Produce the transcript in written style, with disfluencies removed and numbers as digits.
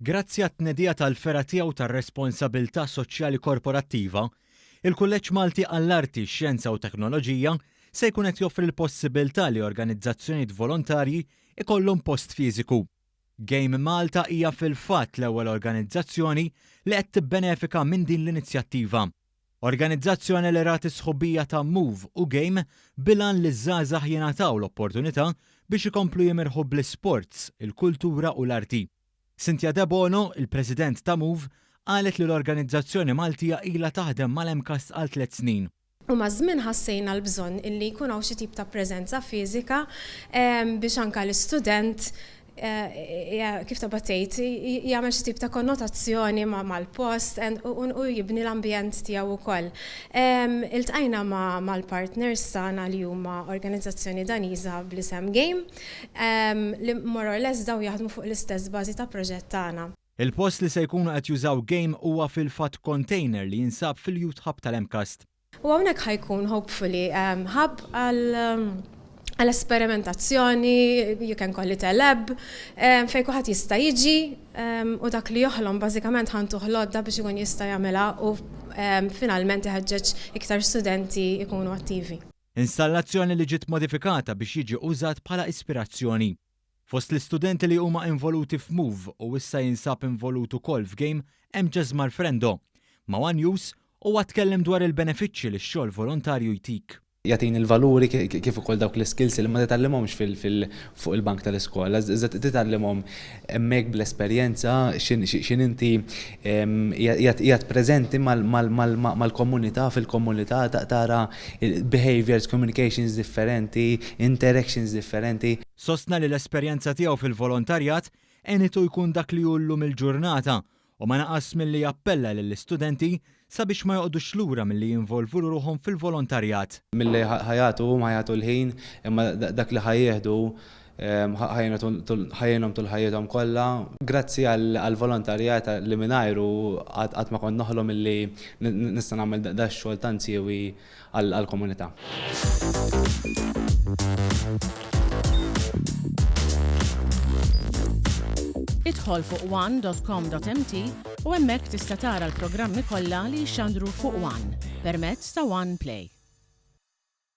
Grazzi għat-tnedija tal-fera tiegħu tar-responsabbiltà soċjali korporattiva, il-Kulleġġ Malti għall-Arti, Xjenza u Teknoloġija se jkun qed joffri l-possibilità li organizzazzjonijiet volontarji ikollhom post fiżiku. Game Malta hija fil-fatt l-ewwel organizzazzjoni li qed tibbenefika minn din l-inizjattiva. Organizzazzjoni li rati sħubija ta' Move u Game bilan li żgħażagħ jingħataw l-opportunità biex ikomplu jimirħu bl-isports, il-kultura u l-arti. Cynthia De Bono, il-President ta' Move, qalet li l-organizzazzjoni Maltija ilha taħdem mal-MCAS għal 3 snin. U mażmin ħassejna l-bżonn illi jkun hawn xi tip ta' preżenza fiżika biex anke l-istudent kif ta' batejt jagħmel xi tip ta' konnotazzjoni mal-post u jibni l-ambjent tiegħu wkoll. Iltqajna mal-partners tagħna li huma organizzazzjoni Daniża bl-isem Game li more or less daw jaħdmu fuq l-istess bażi ta' proġett tagħna. Il-post li se jkunu qed jużaw Game huwa fil-fatt container li jinsab fil-Youth Hub tal-MCAS. U hawnhekk ħajkun hopefully hub għall-esperimentazzjoni, you can call it a lab, fejn kulħadd jista' jiġi u dak li joħlom bażikament ħantuh lodda biex ikun jista' jagħmilha u finalment iħeġġeġ iktar studenti jkunu attivi. Installazzjoni li ġiet modifikata biex jiġi użat bħala ispirazzjoni. Fost l-istudenti li huma involuti f'Move u issa jinsab involut ukoll f'Game hemm Ġeżmar Frendo ma' One Use u tkellem dwar il-benefiċċji li x-xogħol volontarju jtik. Jagħtin il-valuri kif ukoll dawk l-skills li ma titgħallimhomx fuq il-bank tal-iskola, iżda titgħallimhom hemmhekk bl-esperjenza x'in inti qiegħed preżenti mal-komunità fil-komunità tara behaviors, communications differenti, interactions differenti. Sostna li l-esperjenza tiegħu fil-volontarjat għenitu jkun dak li jullu mill-ġurnata u ma naqas milli jappella lill-istudenti sabiex ma joqgħodux lura milli jinvolvu ruħhom fil-volontarjat. Milli ħajatu l-ħin, imma dak li ħajjeħdu ħajjenhom tul ħajjithom kollha. Grazzi għall-volontarjat li mingħajru qatt ma kont noħlom milli nista' nagħmel da x-xogħol tant siewi għall-komunità. Idħol fuq one.com.mt u hemmhekk tista' tara l-programmi kollha li jxandru fuq One permezz ta' One Play.